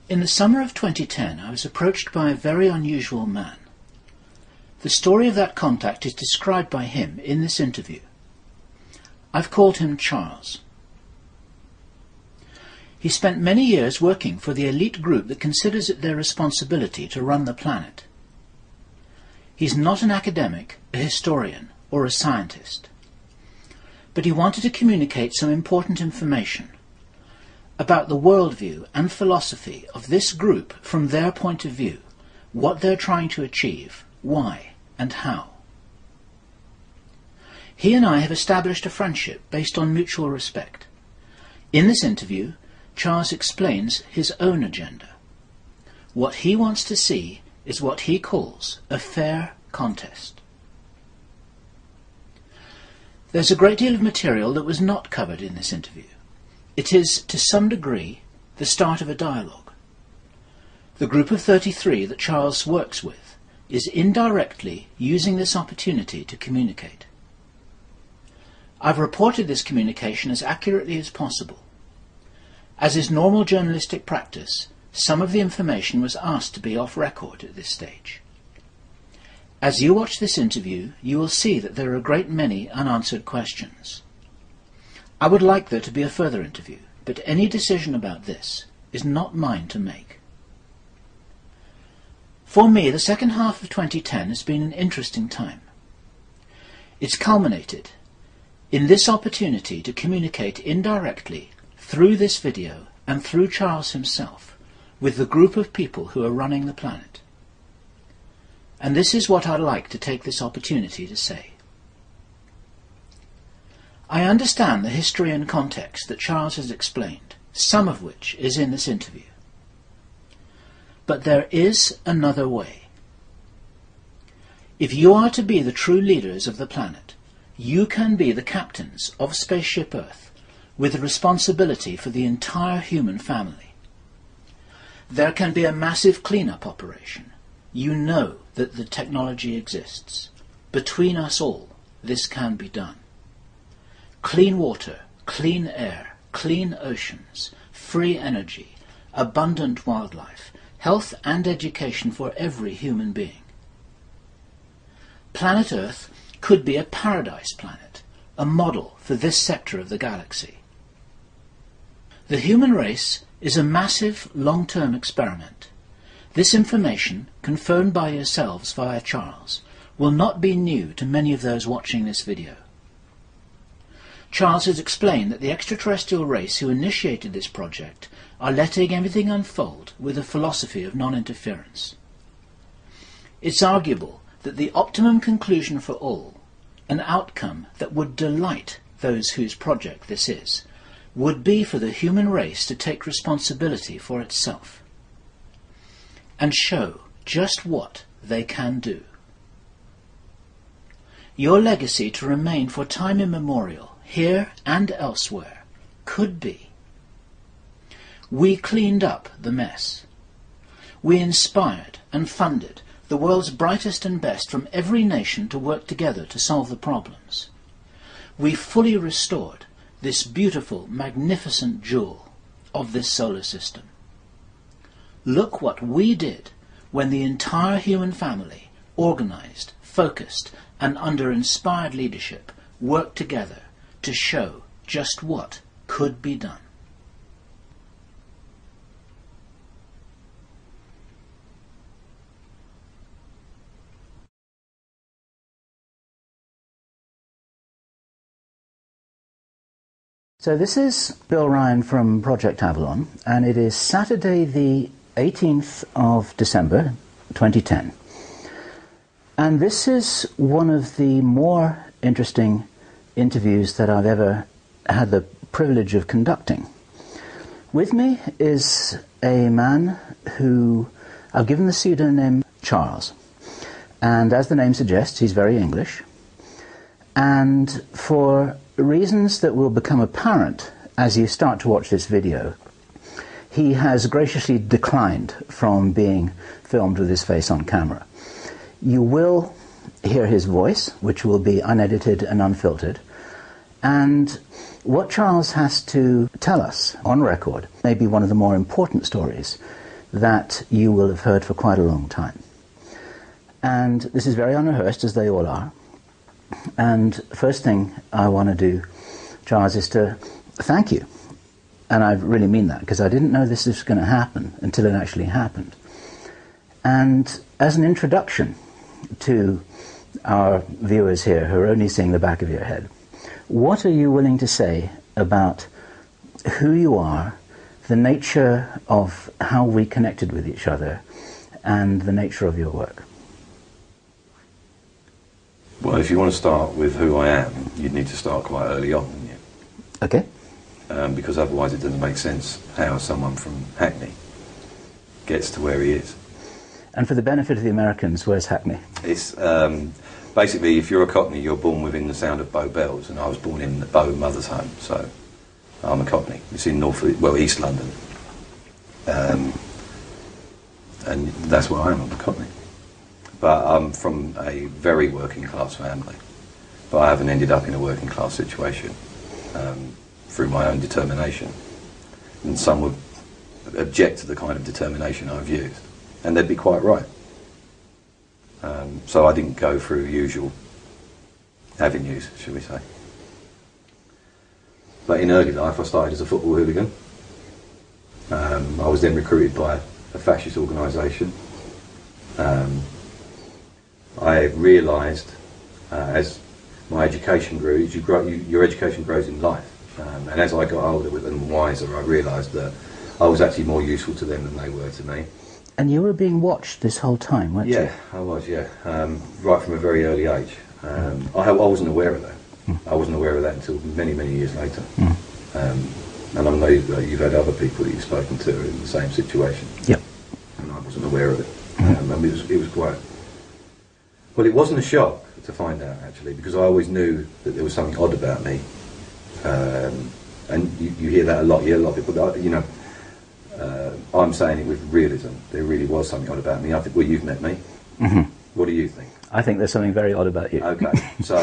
In the summer of 2010, I was approached by a very unusual man. The story of that contact is described by him in this interview. I've called him Charles. He spent many years working for the elite group that considers it their responsibility to run the planet. He's not an academic, a historian, or a scientist. But he wanted to communicate some important information about the worldview and philosophy of this group from their point of view, what they're trying to achieve, why, and how. He and I have established a friendship based on mutual respect. In this interview, Charles explains his own agenda. What he wants to see is what he calls a fair contest. There's a great deal of material that was not covered in this interview. It is, to some degree, the start of a dialogue. The group of 33 that Charles works with is indirectly using this opportunity to communicate. I've reported this communication as accurately as possible. As is normal journalistic practice, some of the information was asked to be off record at this stage. As you watch this interview, you will see that there are a great many unanswered questions. I would like there to be a further interview, but any decision about this is not mine to make. For me, the second half of 2010 has been an interesting time. It's culminated in this opportunity to communicate indirectly through this video and through Charles himself with the group of people who are running the planet. And this is what I'd like to take this opportunity to say. I understand the history and context that Charles has explained, some of which is in this interview. But there is another way. If you are to be the true leaders of the planet, you can be the captains of Spaceship Earth with the responsibility for the entire human family. There can be a massive clean-up operation. You know that the technology exists. Between us all, this can be done. Clean water, clean air, clean oceans, free energy, abundant wildlife, health and education for every human being. Planet Earth could be a paradise planet, a model for this sector of the galaxy. The human race is a massive long-term experiment. This information, confirmed by yourselves via Charles, will not be new to many of those watching this video. Charles has explained that the extraterrestrial race who initiated this project are letting everything unfold with a philosophy of non-interference. It's arguable that the optimum conclusion for all, an outcome that would delight those whose project this is, would be for the human race to take responsibility for itself and show just what they can do. Your legacy to remain for time immemorial, here and elsewhere, could be: we cleaned up the mess. We inspired and funded the world's brightest and best from every nation to work together to solve the problems. We fully restored this beautiful, magnificent jewel of this solar system. Look what we did when the entire human family, organized, focused, and under inspired leadership, worked together to show just what could be done. So this is Bill Ryan from Project Avalon, and it is Saturday the 18th of December 2010. And this is one of the more interesting interviews that I've ever had the privilege of conducting. With me is a man who I've given the pseudonym Charles. And as the name suggests, he's very English. And for reasons that will become apparent as you start to watch this video, he has graciously declined from being filmed with his face on camera. You will hear his voice, which will be unedited and unfiltered, and what Charles has to tell us on record may be one of the more important stories that you will have heard for quite a long time. And this is very unrehearsed, as they all are. And first thing I want to do, Charles, is to thank you. And I really mean that, because I didn't know this was going to happen until it actually happened. And as an introduction to our viewers here who are only seeing the back of your head, what are you willing to say about who you are, the nature of how we connected with each other, and the nature of your work? Well, if you want to start with who I am, you'd need to start quite early on, wouldn't you? Okay. Because otherwise it doesn't make sense how someone from Hackney gets to where he is. And for the benefit of the Americans, where's Hackney? It's basically, if you're a Cockney, you're born within the sound of Bow Bells, and I was born in the Bow Mother's Home, so I'm a Cockney. It's in East London, and that's where I am. I'm a Cockney, but I'm from a very working class family, but I haven't ended up in a working class situation through my own determination, and some would object to the kind of determination I've used, and they'd be quite right. So I didn't go through usual avenues, shall we say. But in early life I started as a football hooligan. I was then recruited by a fascist organisation. I realised as my education grew, your education grows in life. And as I got older and wiser, I realised that I was actually more useful to them than they were to me. And you were being watched this whole time, weren't you? Yeah, I was, yeah. Right from a very early age. I wasn't aware of that. I wasn't aware of that until many, many years later. And I know that you've had other people that you've spoken to in the same situation. Yep. And I wasn't aware of it. It was quite... Well, it wasn't a shock to find out, actually, because I always knew that there was something odd about me. And you hear that a lot. You hear a lot of people, you know... I'm saying it with realism. There really was something odd about me. I think, well, you've met me. What do you think? I think there's something very odd about you. Okay, so...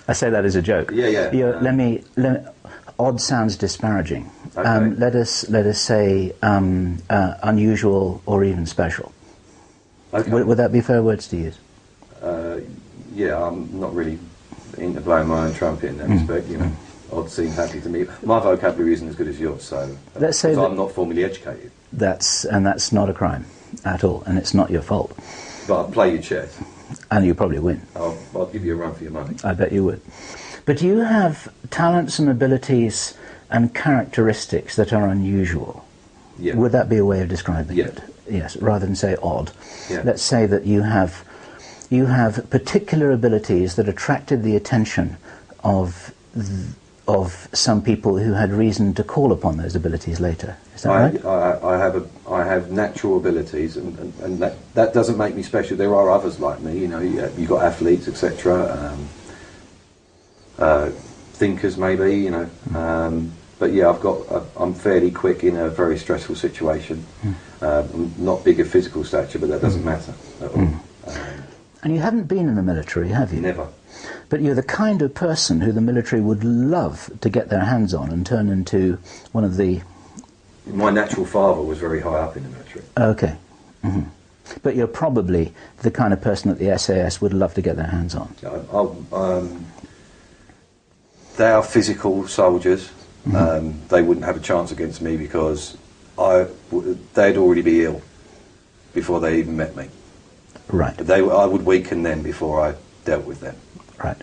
I say that as a joke. Yeah. Let me... Odd sounds disparaging. Okay. Let us say unusual or even special. Okay. Would that be fair words to use? Yeah, I'm not really into blowing my own trumpet in that respect, you know. Odd seems happy to me. My vocabulary isn't as good as yours, so let's say I'm not formally educated. That's not a crime at all, and it's not your fault. But I'll play you chess. And you probably win. I'll give you a run for your money. I bet you would. But you have talents and abilities and characteristics that are unusual. Yeah. Would that be a way of describing Yeah. it? Yes, rather than say odd. Yeah. Let's say that you have particular abilities that attracted the attention of some people who had reason to call upon those abilities later. Is that right? I have natural abilities, and that doesn't make me special. There are others like me, you know. You've got athletes, etc. Thinkers, maybe, you know. But yeah, I'm fairly quick in a very stressful situation. I'm not big of physical stature, but that doesn't matter at all. And you haven't been in the military, have you? Never. But you're the kind of person who the military would love to get their hands on and turn into one of the... My natural father was very high up in the military. Okay. But you're probably the kind of person that the SAS would love to get their hands on. They are physical soldiers. They wouldn't have a chance against me because they'd already be ill before they even met me. Right. I would weaken them before I dealt with them. Right.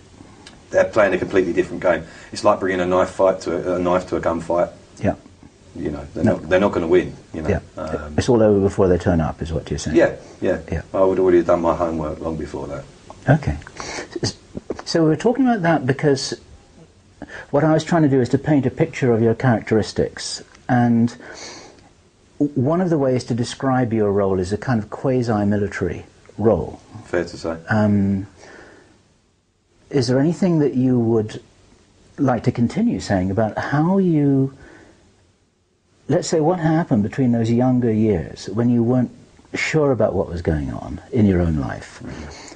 They're playing a completely different game. It's like bringing a knife to a gunfight. Yeah. You know, they're not going to win. You know. Yeah. It's all over before they turn up, is what you're saying. Yeah. I would already have done my homework long before that. Okay. So we're talking about that because what I was trying to do is to paint a picture of your characteristics, and one of the ways to describe your role is a kind of quasi-military role. Fair to say. Is there anything that you would like to continue saying about how you, let's say, what happened between those younger years when you weren't sure about what was going on in your own life,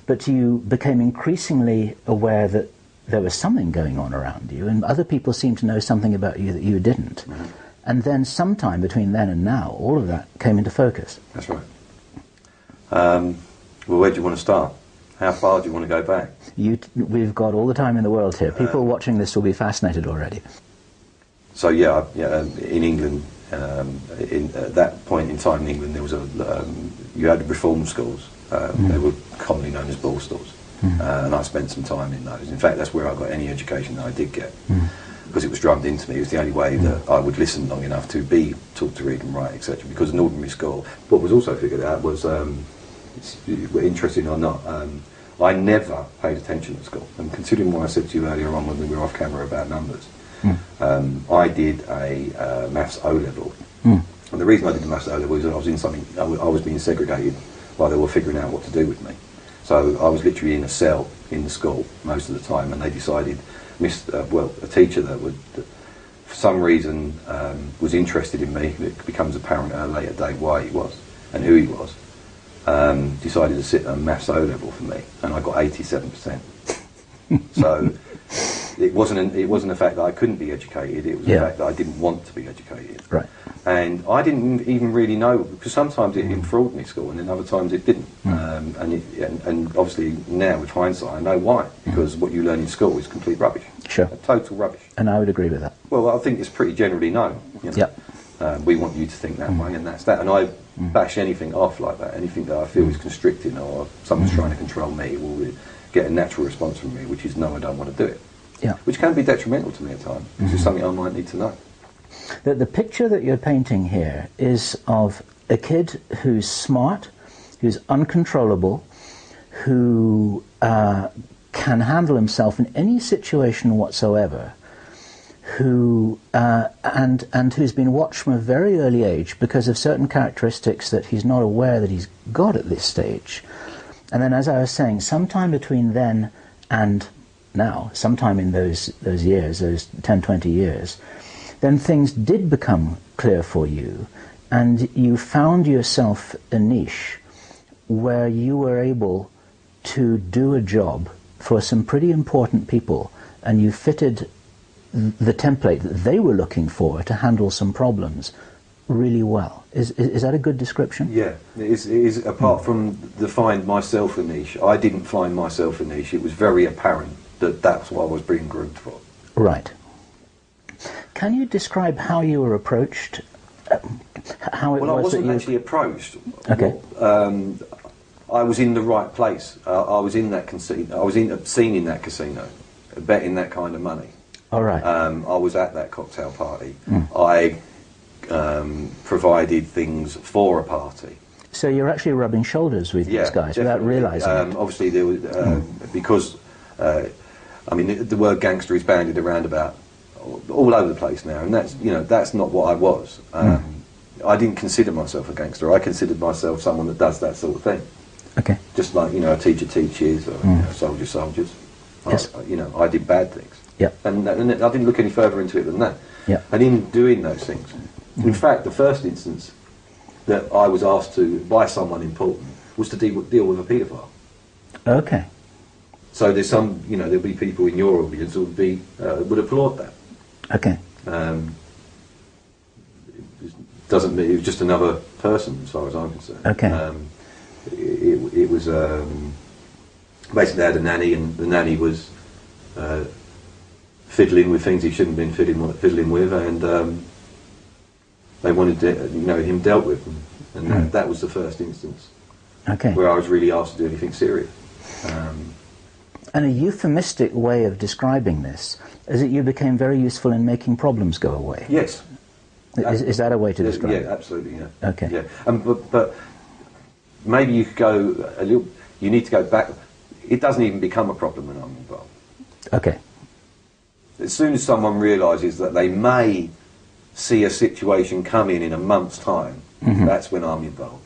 but you became increasingly aware that there was something going on around you, and other people seemed to know something about you that you didn't. And then sometime between then and now, all of that came into focus. That's right. Well, where do you want to start? How far do you want to go back? We've got all the time in the world here. People watching this will be fascinated already. So in England, at that point in time in England, there was you had reform schools. They were commonly known as borstalls, and I spent some time in those. In fact, that's where I got any education that I did get, because it was drummed into me. It was the only way that I would listen long enough to be taught to read and write, etc. Because an ordinary school, what was also figured out was, interesting or not, I never paid attention at school. And considering what I said to you earlier on when we were off camera about numbers, I did a maths O-level. And the reason I did the maths O-level was that I was in something, I was being segregated while they were figuring out what to do with me. So I was literally in a cell in the school most of the time, and they decided, a teacher that would, for some reason, was interested in me. It becomes apparent at a later date why he was and who he was. Decided to sit a maths O-level for me, and I got 87%. So it wasn't the fact that I couldn't be educated, it was the fact that I didn't want to be educated. Right. And I didn't even really know, because sometimes it enthralled me, school, and then other times it didn't. And obviously now with hindsight I know why, because what you learn in school is complete rubbish. Sure. Total rubbish. And I would agree with that. Well, I think it's pretty generally known. You know? Yep. We want you to think that way, and that's that. And I bash anything off like that. Anything that I feel is constricting or someone's trying to control me will get a natural response from me, which is no, I don't want to do it. Yeah. Which can be detrimental to me at times. This is something I might need to know. The picture that you're painting here is of a kid who's smart, who's uncontrollable, who can handle himself in any situation whatsoever, who and who's been watched from a very early age because of certain characteristics that he's not aware that he's got at this stage. And then, as I was saying, sometime between then and now, sometime in those years, those 10, 20 years, then things did become clear for you, and you found yourself a niche where you were able to do a job for some pretty important people, and you fitted the template that they were looking for to handle some problems really well. Is that a good description? Yeah, it is. Apart from the find myself a niche, I didn't find myself a niche. It was very apparent that that's what I was being groomed for. Right. Can you describe how you were approached? How it was I wasn't that you actually approached. Okay. I was in the right place. I was in that casino. I was seen in that casino, betting that kind of money. All right. I was at that cocktail party. I provided things for a party. So you're actually rubbing shoulders with these guys definitely. without realising it. Obviously, there was because the word gangster is bandied around about all over the place now, and that's not what I was. I didn't consider myself a gangster. I considered myself someone that does that sort of thing. Okay. Just like a teacher teaches, or soldiers. Yes. I did bad things. Yeah. And I didn't look any further into it than that. Yeah. And in doing those things, in fact, the first instance that I was asked to by someone important was to deal with a paedophile. Okay. So there's some, there'll be people in your audience who would applaud that. Okay. Doesn't mean it was just another person, as far as I'm concerned. Okay. It was basically they had a nanny, and the nanny was fiddling with things he shouldn't have been fiddling with, and they wanted him dealt with, and that was the first instance. Okay. Where I was really asked to do anything serious. And a euphemistic way of describing this is that you became very useful in making problems go away. Yes. Is that a way to describe it? Yeah, absolutely, yeah. Okay. Yeah. But maybe you could go a little, you need to go back. It doesn't even become a problem when I'm involved. Okay. As soon as someone realises that they may see a situation come in a month's time, that's when I'm involved.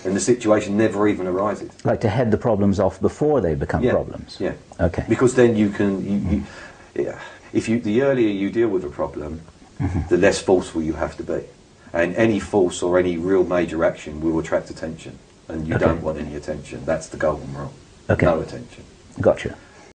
And the situation never even arises. Like to head the problems off before they become problems? Yeah. Okay. Because then you can, the earlier you deal with a problem, the less forceful you have to be. And any force or any real major action will attract attention. And you don't want any attention. That's the golden rule. Okay. No attention. Gotcha.